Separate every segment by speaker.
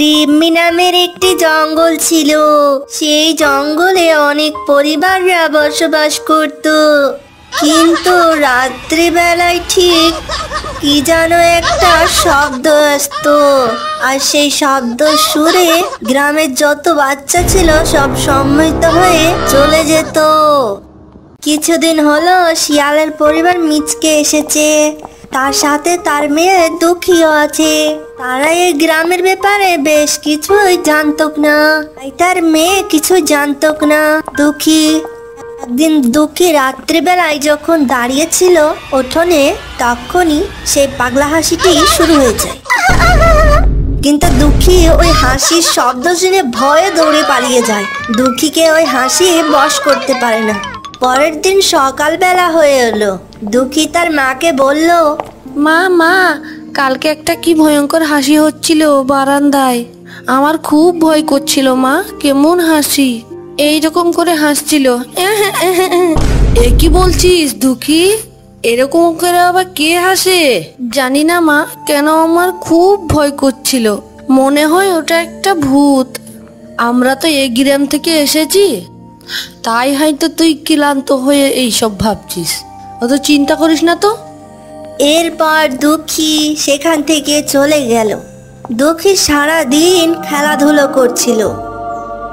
Speaker 1: রিম্মি নামের একটি জঙ্গল ছিল। সেই জঙ্গলে অনেক পরিবাররা বসবাস করত, কিন্তু রাত্রিবেলায় ঠিক কি যেন একটা শব্দ আসতো, আর সেই শব্দ সুরে গ্রামের যত বাচ্চা ছিল সব সম্মিলিত হয়ে চলে যেত। কিছুদিন হলো শিয়ালের পরিবার মিচকে এসেছে, তার সাথে তার মেয়ে দুঃখীও আছে। তারা এই গ্রামের ব্যাপারে বেশ কিছুই জানতো না, তার মেয়ে কিছু জানতো না। দুঃখী একদিন দুঃখী রাত্রিবেলায় যখন দাঁড়িয়েছিল উঠোনে, তখনই সেই পাগলা হাসিটি শুরু হয়ে যায়। কিন্তু দুঃখী ওই হাসির শব্দ শুনে ভয়ে দৌড়ে পালিয়ে যায়। দুঃখীকে ওই হাসি বশ করতে পারে না। পরের দিন সকালবেলা হয়ে এলো। দুঃখী তার মাকে বলল,
Speaker 2: মা মা কালকে একটা কি ভয়ঙ্কর হাসি হচ্ছিল বারান্দায়, আমার খুব ভয় করছিল মা। কেমন হাসি, এইরকম করে হাসছিল। এ কি বলছিস দুঃখী? এরকম করে আবার কে হাসে? জানি না মা, কেন আমার খুব ভয় করছিল। মনে হয় ওটা একটা ভূত। আমরা তো এই গ্রাম থেকে এসেছি, তাই হয়তো তুই ক্লান্ত হয়ে এইসব ভাবছিস। অত চিন্তা করিস না তো।
Speaker 1: এরপর দুঃখী সেখান থেকে চলে গেল। দুঃখী সারা দিন খেলাধুলো করছিল।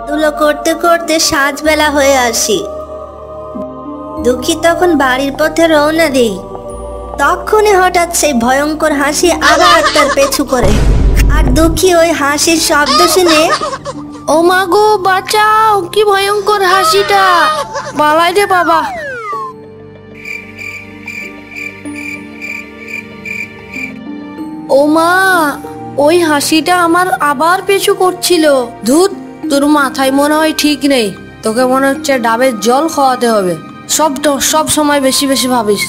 Speaker 1: ধুলো করতে করতে সাঁঝবেলা হয়ে আসি। দুঃখী তখন বাড়ির পথে রওনা দেই। তখনই হঠাৎ সেই ভয়ঙ্কর হাসি আবার তার পেছু করে, আর দুঃখী ওই হাসির শব্দ শুনে,
Speaker 2: ও মা গো বাঁচাও, কি ভয়ঙ্কর হাসিটা, পালাই রে বাবা। ও মা, ওই হাসিটা আমার আবার পিছু করছিল। ধুত, তোর মাথায় মনে হয় ঠিক নেই। তোকে মনে হচ্ছে ডাবের জল খাওয়াতে হবে। সব সময় বেশি বেশি ভাবিস।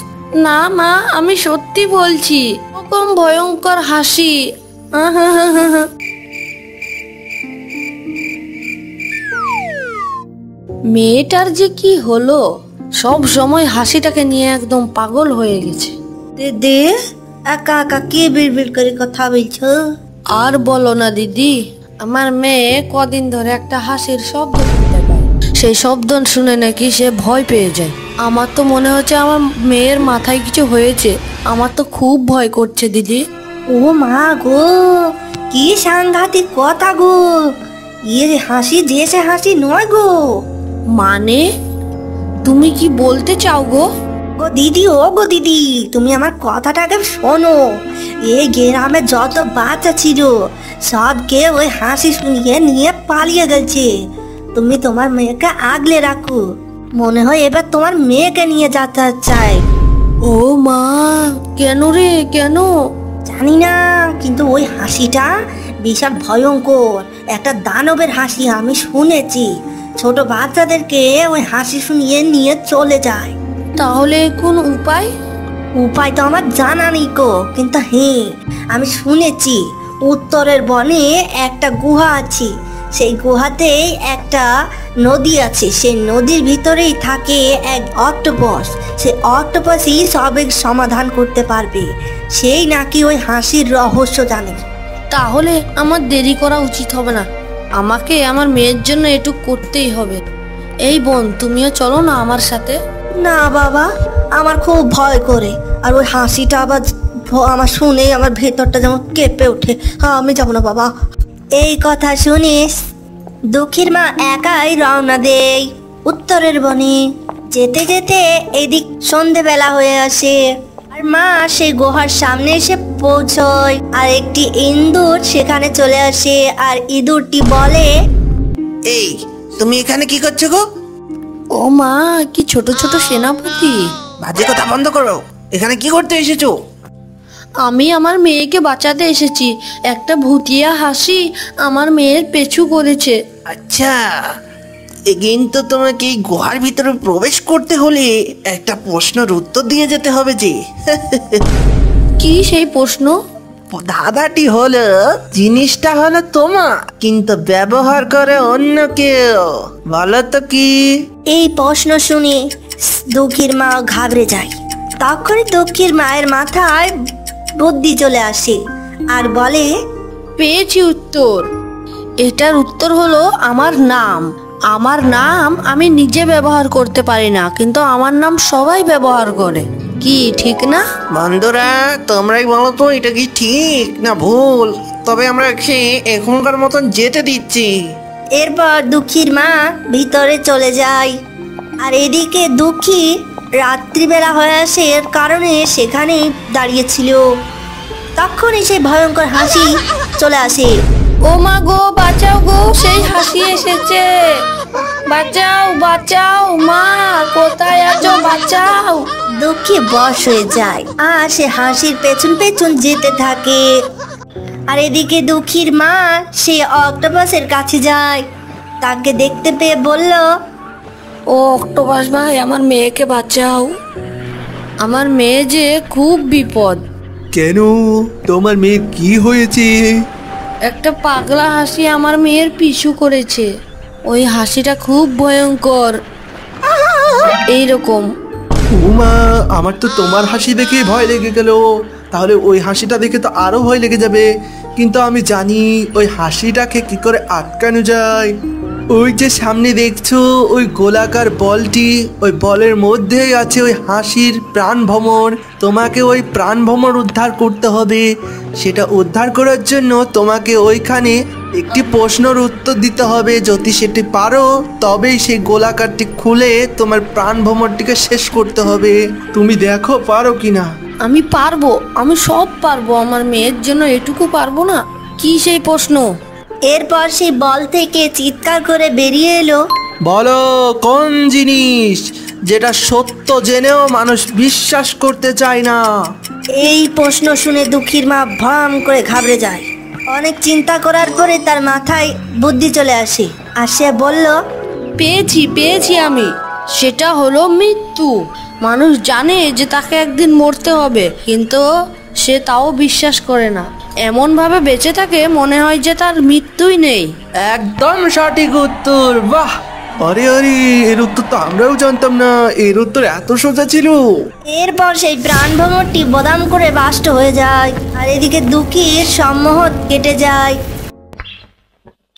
Speaker 2: না মা, আমি সত্যি বলছি, এরকম ভয়ঙ্কর হাসি। মেয়েটার যে কি হলো, সব সময় হাসিটাকে নিয়ে একদম পাগল হয়ে গেছে।
Speaker 1: দিদি একা একা কে বিড়বিড় করে কথা বলছো?
Speaker 2: আর বলো না দিদি, আমার মেয়ে কদিন ধরে একটা হাসির শব্দ শুনতে পায়। সেই শব্দ শুনে নাকি সে ভয় পেয়ে যায়। আমার তো মনে হচ্ছে আমার মেয়ের মাথায় কিছু হয়েছে। আমার তো খুব ভয় করছে দিদি।
Speaker 1: ও মা গো, কি সাংঘাতিক কথা গো! এর হাসি যে সে হাসি নয় গো।
Speaker 2: মানে তুমি কি বলতে চাও গো?
Speaker 1: গো দিদি, ও গো দিদি, তুমি আমার কথাটাকে শোনো। এই গ্রামে যত বাচ্চা ছিল সবকে ওই হাসি শুনিয়ে নিয়ে পালিয়ে গেছে। তুমি তোমার মেয়েকে আগলে রাখো, মনে হয় এবার তোমার মেয়েকে নিয়ে যেতে চাই।
Speaker 2: ও মা, কেন রে, কেন?
Speaker 1: জানি না, কিন্তু ওই হাসিটা বিশাল ভয়ঙ্কর, একটা দানবের হাসি। আমি শুনেছি ছোট বাচ্চাদেরকে ওই হাসি শুনিয়ে নিয়ে চলে যায়।
Speaker 2: তাহলে কোন উপায়?
Speaker 1: উপায় তো আমার জানা নেই গো, কিন্তু হ্যাঁ, আমি শুনেছি উত্তরের বনে একটা গুহা আছে। সেই গুহাতেই একটা নদী আছে। সেই নদীর ভিতরেই থাকে এক অক্টোপাস। সেই অক্টোপাসই সবের সমাধান করতে পারবে। সেই নাকি ওই হাসির রহস্য জানে।
Speaker 2: তাহলে আমার দেরি করা উচিত হবে না। আমাকে আমার মেয়ের জন্য এটুক করতেই হবে। এই বোন, তুমিও চলো না আমার সাথে।
Speaker 1: না বাবা, আমার খুব ভয় করে, আর ওই হাসিটা আবার আমার শুনে আমার ভেতরটা যেমন কেঁপে ওঠে। হ্যাঁ, আমি যাবো না বাবা। এই কথা শুনিস দুঃখীর মা একাই রওনা দেয় উত্তরের বনে। যেতে যেতে এদিক সন্ধেবেলা হয়ে আসে, আর মা সেই গুহার সামনে এসে পৌঁছয়। আর একটি ইঁদুর সেখানে চলে আসে, আর ইঁদুরটি বলে,
Speaker 3: এই তুমি এখানে কি করছো গো?
Speaker 2: ও মা, কি ছোট ছোট সেনাপতি!
Speaker 3: বাজে কথা বন্ধ করো। এখানে কি করতে এসেছো?
Speaker 2: আমি আমার মেয়েকে বাঁচাতে এসেছি। একটা ভুতিয়া হাসি আমার মেয়ের পেছু করেছে।
Speaker 3: আচ্ছা, কিন্তু তোমাকে এই গুহার ভিতরে প্রবেশ করতে হলে একটা প্রশ্নের উত্তর দিয়ে যেতে হবে যে।
Speaker 2: কি সেই প্রশ্ন?
Speaker 3: ধাঁধাটি হলো, জিনিসটা হলো তোমার, কিন্তু ব্যবহার করে অন্য কেউ। বলো তো কি?
Speaker 1: এই প্রশ্ন শুনে দুঃখীর মা ঘাবড়ে যায়। তখনই দুঃখীর মায়ের মাথায় বুদ্ধি চলে আসে। আর বলে,
Speaker 2: পেয়েছি উত্তর। এটার উত্তর হলো আমার নাম। আমার নাম আমি নিজে ব্যবহার করতে পারি না, কিন্তু আমার নাম সবাই ব্যবহার করে। কি ঠিক না?
Speaker 3: বন্ধুরা, তোমরাই বলো তো এটা কি ঠিক না ভুল। তবে আমরা এখনকার মতন যেতে দিচ্ছি।
Speaker 1: এরপর দুঃখীর মা ভিতরে চলে যায়। আর এদিকে দুঃখী রাত্রিবেলা হয়ে আসে কারণে সেখানে দাঁড়িয়েছিল। তখনই সেই ভয়ঙ্কর হাসি চলে আসে।
Speaker 2: ও মা গো, বাঁচাও গো, সেই হাসি এসেছে। বাঁচাও বাঁচাও, মা কোথায় আছো, বাঁচাও।
Speaker 1: দুঃখী বশ হয়ে যায় আর সে হাসির পেছন পেছন যেতে থাকে। আর এদিকে দুঃখীর মা সে অক্টোপাসের কাছে যায়। তাকে দেখতে পেয়ে বলল,
Speaker 2: ও অক্টোপাস ভাই, আমার মেয়েকে বাঁচাও। আমার মেয়ে যে খুব বিপদ।
Speaker 4: কেন, তোমার মেয়ে কি হয়েছে?
Speaker 2: একটা পাগলা হাসি আমার মেয়ের পিছু করেছে। ওই হাসিটা খুব ভয়ঙ্কর, এইরকম।
Speaker 4: উমা, আমার তো তোমার হাসি দেখে ভয় লেগে গেল। তাহলে ওই হাসিটা দেখে তো আরো ভয় লেগে যাবে। কিন্তু আমি জানি ওই হাসিটাকে কি করে আটকানো যায়। ওই যে সামনে দেখছো ওই গোলাকার বলটি, ওই বলের মধ্যেই আছে ওই হাসির প্রাণ ভ্রমর। তোমাকে ওই প্রাণ ভ্রমর উদ্ধার করতে হবে। সেটা উদ্ধার করার জন্য তোমাকে ওইখানে একটি প্রশ্নের উত্তর দিতে হবে। যদি সেটি পারো তবেই সেই গোলাকারটি খুলে তোমার প্রাণ ভ্রমরটিকে শেষ করতে হবে। তুমি দেখো পারো কিনা।
Speaker 2: আমি পারবো, আমি সব পারবো। আমার মেয়ের জন্য এটুকু পারবো না? কি সেই প্রশ্ন?
Speaker 1: এরপর সেই বল থেকে চিৎকার করে বেরিয়ে এলো,
Speaker 3: বলো কোন জিনিস যেটা সত্য জেনেও মানুষ বিশ্বাস করতে চায় না?
Speaker 1: এই প্রশ্ন শুনে দুঃখীর মা ভ্রম করে ঘাবড়ে যায়। অনেক চিন্তা করার পরে তার মাথায় বুদ্ধি চলে আসে আর সে বলল,
Speaker 2: পেয়েছি পেয়েছি আমি। সেটা হলো মৃত্যু। মানুষ জানে যে তাকে একদিন মরতে হবে, কিন্তু সে তাও বিশ্বাস করে না। এমন ভাবে বেঁচে থাকে মনে হয় যে তার মৃত্যুই নেই।
Speaker 3: একদম সঠিক উত্তর, বাহ।
Speaker 4: আরে আরে, এর উত্তর তো আমরাও জানতাম না। এর উত্তর এত সোজা ছিল।
Speaker 1: এরপর সেই প্রাণ ভ্রমরটি বদাম করে বাষ্ট হয়ে যায়। আর এদিকে দুঃখীর সম্মোহ কেটে যায়।